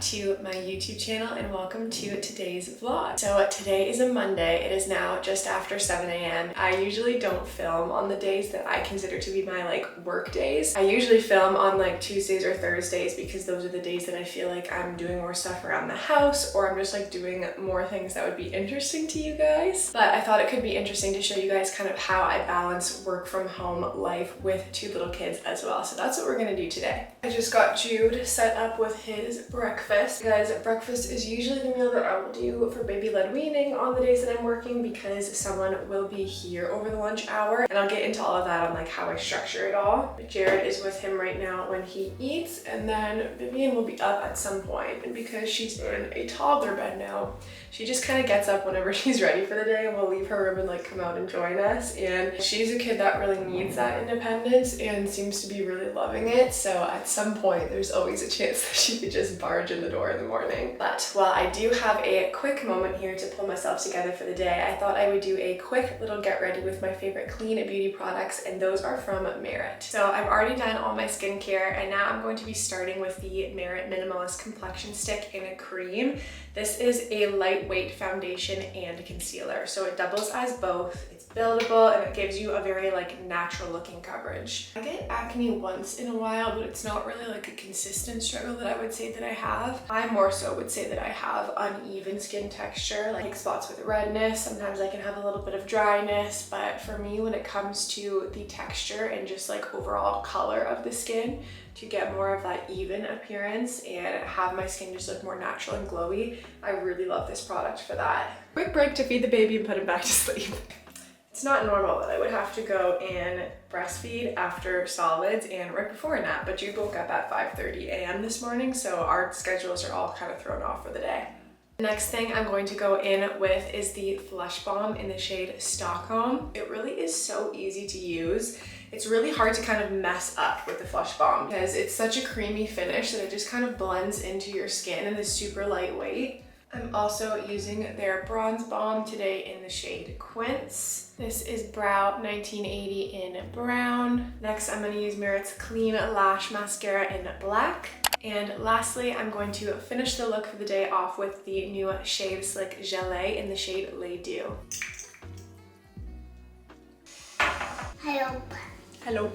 to my YouTube channel and welcome to today's vlog. So today is a Monday. It is now just after 7 a.m. I usually don't film on the days that I consider to be my work days. I usually film on Tuesdays or Thursdays because those are the days that I feel like I'm doing more stuff around the house or I'm just doing more things that would be interesting to you guys. But I thought it could be interesting to show you guys kind of how I balance work from home life with 2 little kids as well. So that's what we're gonna do today. I just got Jude set up with his breakfast. Guys, breakfast is usually the meal that I will do for baby-led weaning on the days that I'm working because someone will be here over the lunch hour, and I'll get into all of that on how I structure it all. But Jared is with him right now when he eats, and then Vivian will be up at some point, and because she's in a toddler bed now, she just kind of gets up whenever she's ready for the day, and we'll leave her room and come out and join us. And she's a kid that really needs that independence and seems to be really loving it. So at some point, there's always a chance that she could just barge in the door in the morning. But while I do have a quick moment here to pull myself together for the day, I thought I would do a quick little get ready with my favorite clean beauty products, and those are from Merit. So I've already done all my skincare, and now I'm going to be starting with the Merit Minimalist Complexion Stick in a cream. This is a lightweight foundation and concealer, so it doubles as both. It's buildable and it gives you a very natural looking coverage. I get acne once in a while, but it's not really a consistent struggle that I would say that I have. I more so would say that I have uneven skin texture, like spots with redness. Sometimes I can have a little bit of dryness, but for me, when it comes to the texture and just overall color of the skin, to get more of that even appearance and have my skin just look more natural and glowy, I really love this product for that. Quick break to feed the baby and put him back to sleep. It's not normal that I would have to go and breastfeed after solids and right before a nap, but Jude woke up at 5:30 a.m. this morning, so our schedules are all kind of thrown off for the day. The next thing I'm going to go in with is the Flush Balm in the shade Stockholm. It really is so easy to use. It's really hard to kind of mess up with the Flush Balm because it's such a creamy finish that it just kind of blends into your skin and is super lightweight. I'm also using their Bronze Balm today in the shade Quince. This is Brow 1980 in brown. Next, I'm going to use Merit's Clean Lash Mascara in black. And lastly, I'm going to finish the look for the day off with the new Shave Slick Gelée in the shade Les Dew. Hello. Hello.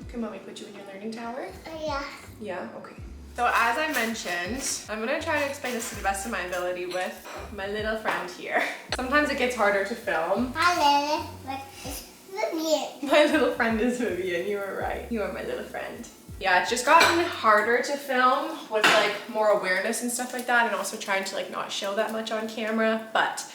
Can mommy put you in your learning tower? Yeah. Yeah, okay. So as I mentioned, I'm gonna try to explain this to the best of my ability with my little friend here. Sometimes it gets harder to film. Hi, Lily. It's Vivian. My little friend is Vivian, you were right. You are my little friend. Yeah, it's just gotten harder to film with more awareness and stuff like that, and also trying to not show that much on camera. But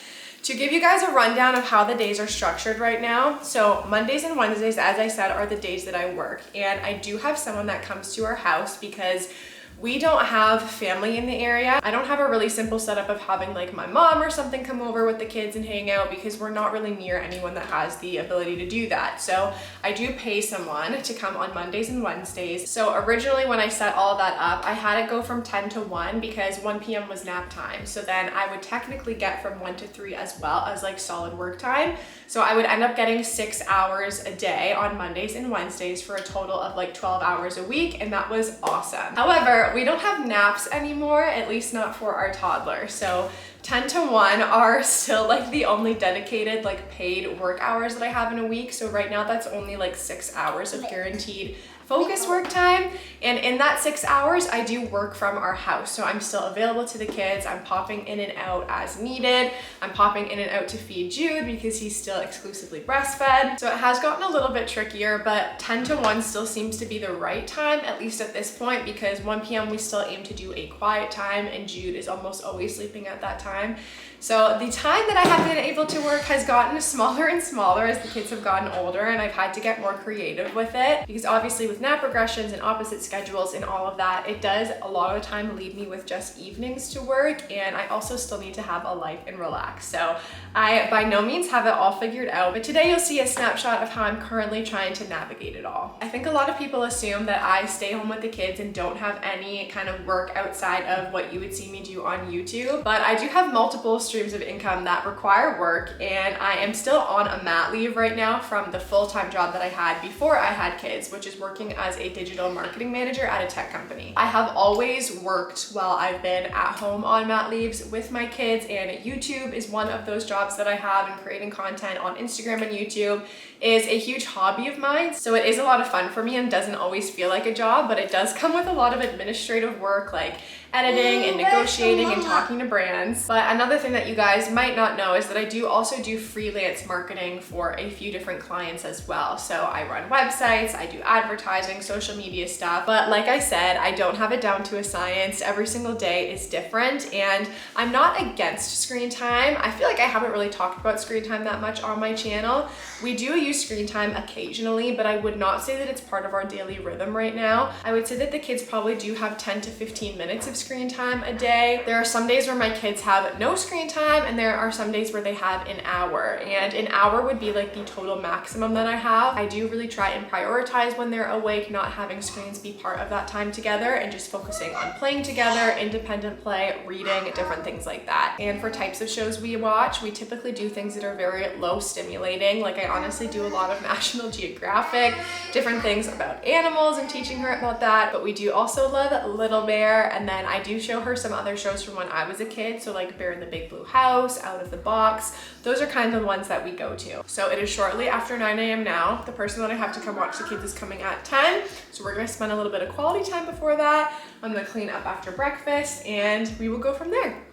to give you guys a rundown of how the days are structured right now. So Mondays and Wednesdays, as I said, are the days that I work. And I do have someone that comes to our house because we don't have family in the area. I don't have a really simple setup of having my mom or something come over with the kids and hang out because we're not really near anyone that has the ability to do that. So I do pay someone to come on Mondays and Wednesdays. So originally when I set all that up, I had it go from 10 to 1 because 1 p.m. was nap time. So then I would technically get from 1 to 3 as well as solid work time. So I would end up getting 6 hours a day on Mondays and Wednesdays for a total of 12 hours a week, and that was awesome. However, we don't have naps anymore, at least not for our toddler. So 10 to 1 are still the only dedicated paid work hours that I have in a week. So right now that's only 6 hours of guaranteed focus work time, and in that 6 hours I do work from our house, so I'm still available to the kids. I'm popping in and out as needed. I'm popping in and out to feed Jude because he's still exclusively breastfed, so it has gotten a little bit trickier, but 10 to 1 still seems to be the right time, at least at this point, because 1 p.m. we still aim to do a quiet time, and Jude is almost always sleeping at that time. So the time that I have been able to work has gotten smaller and smaller as the kids have gotten older, and I've had to get more creative with it because obviously with nap regressions and opposite schedules and all of that, it does a lot of the time leave me with just evenings to work, and I also still need to have a life and relax. So I by no means have it all figured out, but today you'll see a snapshot of how I'm currently trying to navigate it all. I think a lot of people assume that I stay home with the kids and don't have any kind of work outside of what you would see me do on YouTube, but I do have multiple streams of income that require work, and I am still on a mat leave right now from the full-time job that I had before I had kids, which is working working as a digital marketing manager at a tech company. I have always worked while I've been at home on mat leaves with my kids, and YouTube is one of those jobs that I have, and creating content on Instagram and YouTube is a huge hobby of mine. So it is a lot of fun for me and doesn't always feel like a job, but it does come with a lot of administrative work, like editing and negotiating and talking to brands. But another thing that you guys might not know is that I do also do freelance marketing for a few different clients as well. So I run websites, I do advertising, social media stuff. But like I said, I don't have it down to a science. Every single day is different, and I'm not against screen time. I feel like I haven't really talked about screen time that much on my channel. We do use screen time occasionally, but I would not say that it's part of our daily rhythm right now. I would say that the kids probably do have 10 to 15 minutes of screen time a day. There are some days where my kids have no screen time, and there are some days where they have an hour, and an hour would be like the total maximum that I have. I do really try and prioritize when they're awake, not having screens be part of that time together, and just focusing on playing together, independent play, reading, different things like that. And for types of shows we watch, we typically do things that are very low stimulating. Like I honestly do a lot of National Geographic, different things about animals and teaching her about that. But we do also love Little Bear, and then I do show her some other shows from when I was a kid. So like Bear in the Big Blue House, Out of the Box. Those are kind of the ones that we go to. So it is shortly after 9 a.m. now. The person that I have to come watch the kids is coming at 10. So we're gonna spend a little bit of quality time before that. I'm gonna clean up after breakfast, and we will go from there.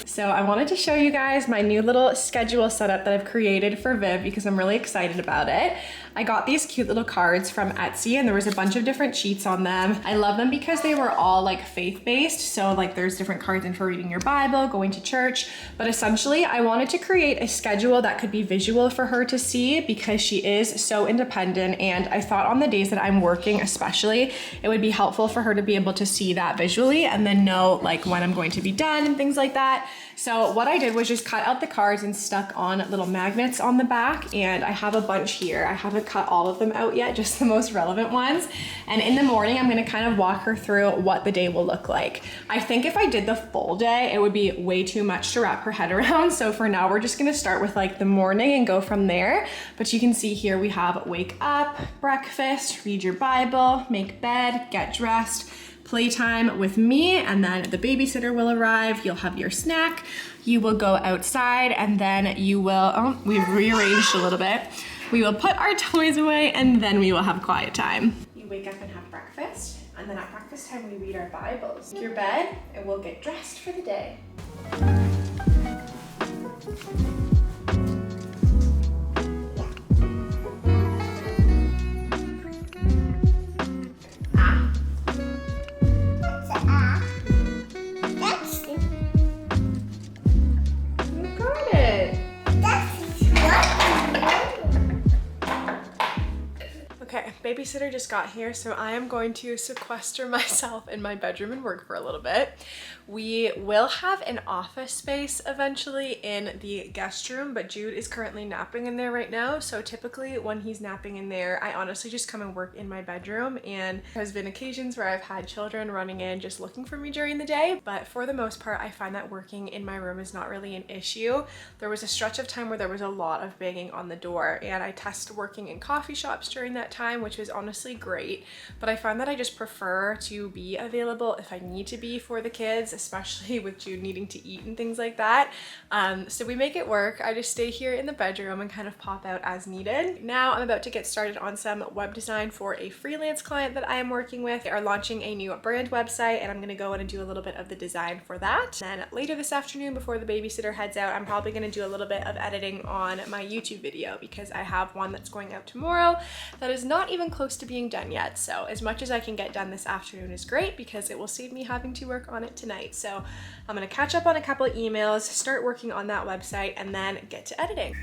So I wanted to show you guys my new little schedule setup that I've created for Viv because I'm really excited about it. I got these cute little cards from Etsy, and there was a bunch of different sheets on them. I love them because they were all like faith-based. So like there's different cards in for reading your Bible, going to church, but essentially I wanted to create a schedule that could be visual for her to see because she is so independent, and I thought on the days that I'm working especially, it would be helpful for her to be able to see that visually and then know like when I'm going to be done and things like that. So what I did was just cut out the cards and stuck on little magnets on the back, and I have a bunch here. I haven't cut all of them out yet, just the most relevant ones. And in the morning, I'm gonna kind of walk her through what the day will look like. I think if I did the full day, it would be way too much to wrap her head around. So for now, we're just gonna start with like the morning and go from there. But you can see here we have wake up, breakfast, read your Bible, make bed, get dressed, playtime with me, and then the babysitter will arrive. You'll have your snack. You will go outside, and then you will, oh, we've rearranged a little bit. We will put our toys away, and then we will have quiet time. You wake up and have breakfast, and then at breakfast time, we read our Bibles. Make your bed, and we'll get dressed for the day. Okay, babysitter just got here, so I am going to sequester myself in my bedroom and work for a little bit. We will have an office space eventually in the guest room, but Jude is currently napping in there right now. So typically when he's napping in there, I honestly just come and work in my bedroom, and there's been occasions where I've had children running in just looking for me during the day. But for the most part, I find that working in my room is not really an issue. There was a stretch of time where there was a lot of banging on the door, and I tested working in coffee shops during that time, which was honestly great. But I find that I just prefer to be available if I need to be for the kids, especially with Jude needing to eat and things like that. So we make it work. I just stay here in the bedroom and kind of pop out as needed. Now I'm about to get started on some web design for a freelance client that I am working with. They are launching a new brand website, and I'm gonna go in and do a little bit of the design for that. Then later this afternoon, before the babysitter heads out, I'm probably gonna do a little bit of editing on my YouTube video because I have one that's going out tomorrow that is not even close to being done yet. So as much as I can get done this afternoon is great because it will save me having to work on it tonight. So I'm gonna catch up on a couple of emails, start working on that website, and then get to editing.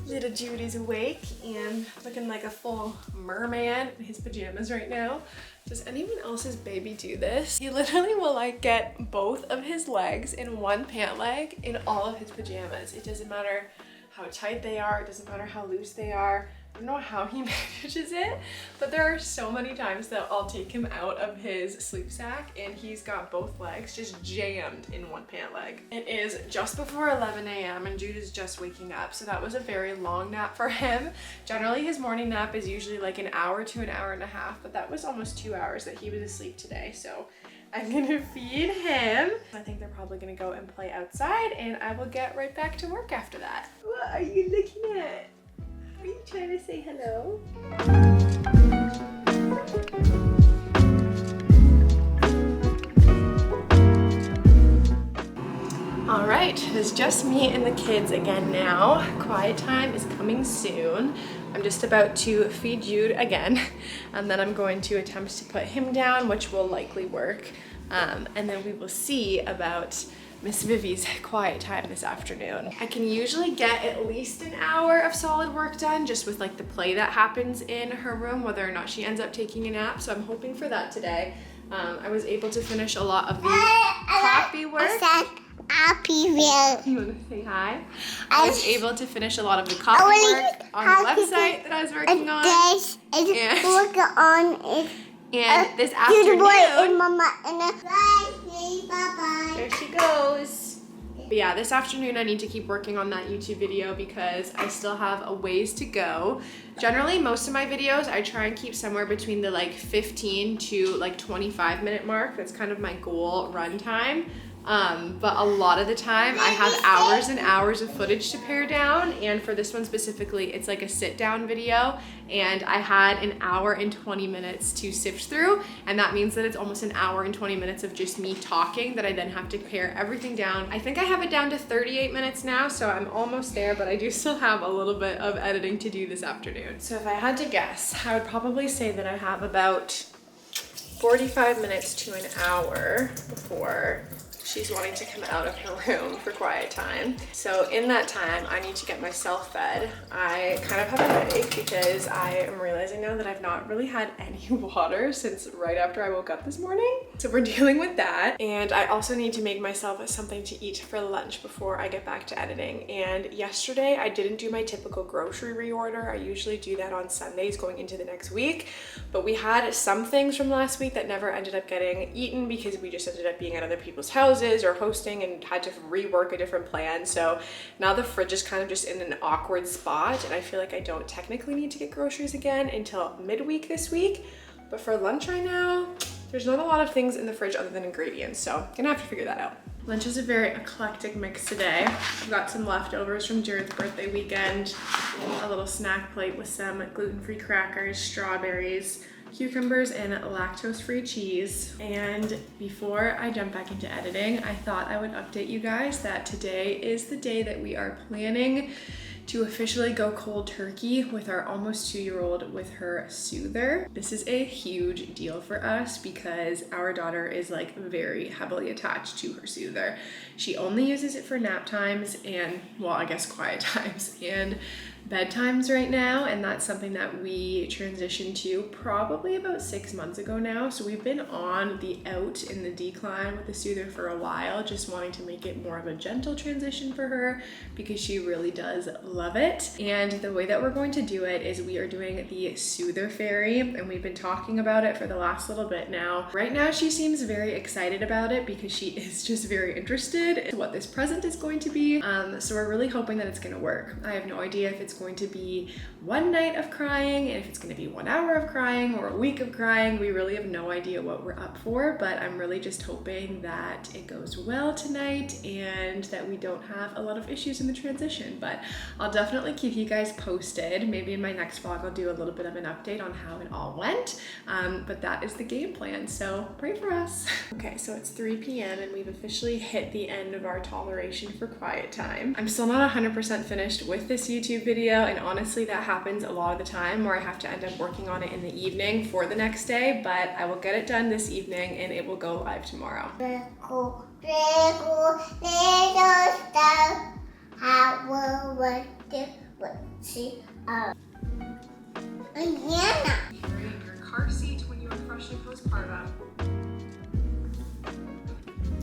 Little Jude is awake and looking like a full merman in his pajamas right now. Does anyone else's baby do this? He literally will like get both of his legs in one pant leg in all of his pajamas. It doesn't matter how tight they are, it doesn't matter how loose they are. I don't know how he manages it, but there are so many times that I'll take him out of his sleep sack and he's got both legs just jammed in one pant leg. It is just before 11 a.m. and Jude is just waking up, so that was a very long nap for him. Generally his morning nap is usually like an hour to an hour and a half, but that was almost 2 hours that he was asleep today, so I'm gonna feed him. I think they're probably gonna go and play outside and I will get right back to work after that. What are you looking at? Are you trying to say hello? All right, it's just me and the kids again now. Quiet time is coming soon. I'm just about to feed Jude again, and then I'm going to attempt to put him down, which will likely work. And then we will see about Miss Vivi's quiet time this afternoon. I can usually get at least an hour of solid work done just with like the play that happens in her room, whether or not she ends up taking a nap. So I'm hoping for that today. I was able to finish a lot of the copy work. Happy meal. You want to say hi? I was able to finish a lot of the copy work on the website that I was working on. And this afternoon, there she goes. But yeah, this afternoon I need to keep working on that YouTube video because I still have a ways to go. Generally, most of my videos, I try and keep somewhere between the like 15 to like 25-minute mark. That's kind of my goal run time. But a lot of the time I have hours and hours of footage to pare down, and for this one specifically it's like a sit down video and I had an hour and 20 minutes to sift through, and that means that it's almost an hour and 20 minutes of just me talking that I then have to pare everything down. I think I have it down to 38 minutes now, so I'm almost there, but I do still have a little bit of editing to do this afternoon. So if I had to guess, I would probably say that I have about 45 minutes to an hour before she's wanting to come out of her room for quiet time. So in that time, I need to get myself fed. I kind of have a headache because I am realizing now that I've not really had any water since right after I woke up this morning. So we're dealing with that. And I also need to make myself something to eat for lunch before I get back to editing. And yesterday I didn't do my typical grocery reorder. I usually do that on Sundays going into the next week. But we had some things from last week that never ended up getting eaten because we just ended up being at other people's houses or hosting and had to rework a different plan. So now the fridge is kind of just in an awkward spot, and I feel like I don't technically need to get groceries again until midweek this week. But for lunch right now, there's not a lot of things in the fridge other than ingredients, so gonna have to figure that out. Lunch is a very eclectic mix today. I've got some leftovers from Jared's birthday weekend, a little snack plate with some gluten-free crackers, strawberries, cucumbers, and lactose-free cheese. And before I jump back into editing, I thought I would update you guys that today is the day that we are planning to officially go cold turkey with our almost 2-year-old with her soother. This is a huge deal for us because our daughter is like very heavily attached to her soother. She only uses it for nap times and, well, I guess quiet times and bedtimes right now, and that's something that we transitioned to probably about 6 months ago now. So we've been on the out in the decline with the soother for a while, just wanting to make it more of a gentle transition for her because she really does love it. And the way that we're going to do it is we are doing the soother fairy, and we've been talking about it for the last little bit now. Right now she seems very excited about it because she is just very interested in what this present is going to be. So we're really hoping that it's going to work. I have no idea if it's going to be one night of crying, and if it's going to be 1 hour of crying or a week of crying. We really have no idea what we're up for, but I'm really just hoping that it goes well tonight and that we don't have a lot of issues in the transition. But I'll definitely keep you guys posted. Maybe in my next vlog I'll do a little bit of an update on how it all went, but that is the game plan, so pray for us. Okay, so it's 3 p.m. and we've officially hit the end of our toleration for quiet time. I'm still not 100% finished with this YouTube video, and honestly that happens a lot of the time where I have to end up working on it in the evening for the next day, but I will get it done this evening and it will go live tomorrow. Carry your car seat when you are fresh and postpartum.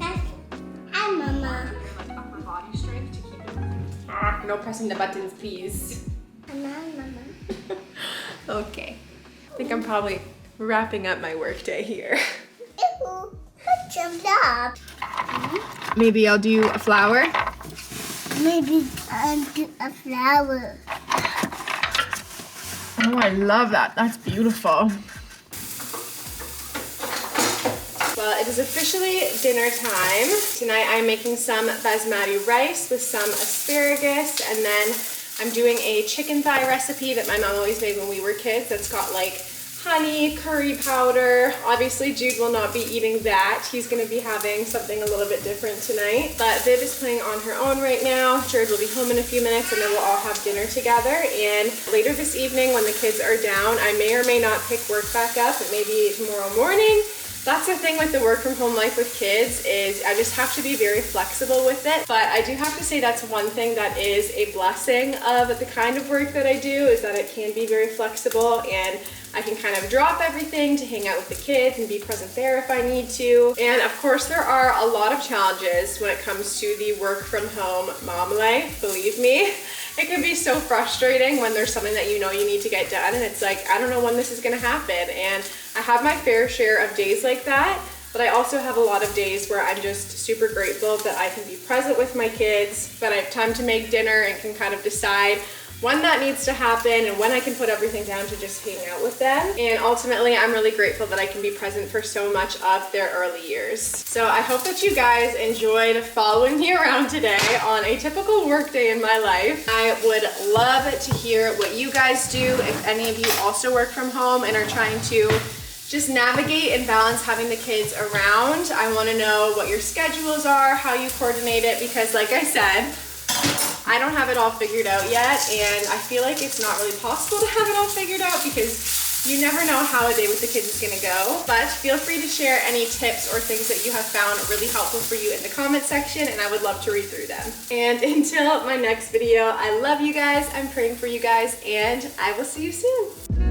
Hi, Mama. Your like upper body strength to keep it moving. No pressing the buttons, please. Mama. Okay. I think I'm probably wrapping up my workday here. Ew, put some up. Maybe I'll do a flower. Maybe I'll do a flower. Oh, I love that. That's beautiful. Well, it is officially dinner time. Tonight I'm making some basmati rice with some asparagus, and then I'm doing a chicken thigh recipe that my mom always made when we were kids that's got like honey, curry powder. Obviously Jude will not be eating that. He's gonna be having something a little bit different tonight. But Viv is playing on her own right now. Jared will be home in a few minutes and then we'll all have dinner together. And later this evening when the kids are down, I may or may not pick work back up, maybe tomorrow morning. That's the thing with the work from home life with kids is I just have to be very flexible with it. But I do have to say that's one thing that is a blessing of the kind of work that I do is that it can be very flexible and I can kind of drop everything to hang out with the kids and be present there if I need to. And of course there are a lot of challenges when it comes to the work from home mom life, believe me. It can be so frustrating when there's something that you know you need to get done and it's like, I don't know when this is gonna happen. And I have my fair share of days like that, but I also have a lot of days where I'm just super grateful that I can be present with my kids, that I have time to make dinner and can kind of decide when that needs to happen and when I can put everything down to just hang out with them. And ultimately, I'm really grateful that I can be present for so much of their early years. So I hope that you guys enjoyed following me around today on a typical work day in my life. I would love to hear what you guys do, if any of you also work from home and are trying to just navigate and balance having the kids around. I wanna know what your schedules are, how you coordinate it, because like I said, I don't have it all figured out yet, and I feel like it's not really possible to have it all figured out because you never know how a day with the kids is gonna go. But feel free to share any tips or things that you have found really helpful for you in the comment section, and I would love to read through them. And until my next video, I love you guys, I'm praying for you guys, and I will see you soon.